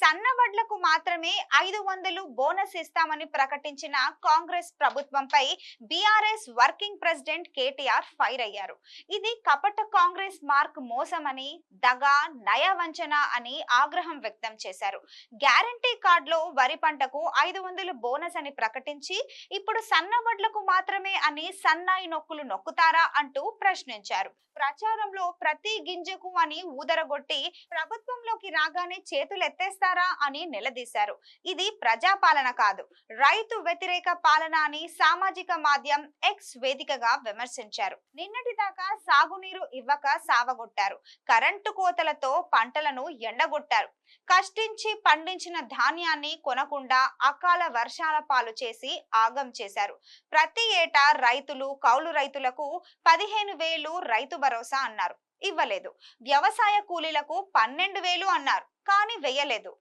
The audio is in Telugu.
సన్నవడ్లకు మాత్రమే 500 బోనస్ ఇస్తామని ప్రకటించిన కాంగ్రెస్ ప్రభుత్వంపై BRS working president KTR fire అయ్యారు. ఇది కపట కాంగ్రెస్ మార్క్ మోసమని, దగా, నయవంచన అని ఆగ్రహం వ్యక్తం చేశారు. గ్యారంటీ కార్డులో వరి పంటకు 500 బోనస్ అని ప్రకటించి ఇప్పుడు సన్నవడ్లకు మాత్రమే అని సన్నాయి నొక్కులు నొక్కుతారా అంటూ ప్రశ్నించారు. ప్రచారంలో ప్రతి గింజకు అని ఊదరగొట్టి ప్రభుత్వంలోకి రాగానే చేతులెత్తేస్తారా అని నిలదీశారు. ఇది ప్రజాపాలన కాదు, రైతు వ్యతిరేక పాలన అని సామాజిక మాధ్యమం ఎక్స్ వేదికగా విమర్శించారు. నిన్నటి దాకా సాగునీరు ఇవ్వక సావగొట్టారు, కరెంటు కోతలతో పంటలను ఎండగొట్టారు, కష్టించి పండించిన ధాన్యాన్ని కొనకుండా అకాల వర్షాల పాలు చేసి ఆగం చేశారు. ప్రతి ఏటా రైతులు, కౌలు రైతులకు 15,000 రైతు భరోసా అన్నారు, ఇవ్వలేదు. వ్యవసాయ కూలీలకు 12,000 అన్నారు, కానీ వెయ్యలేదు.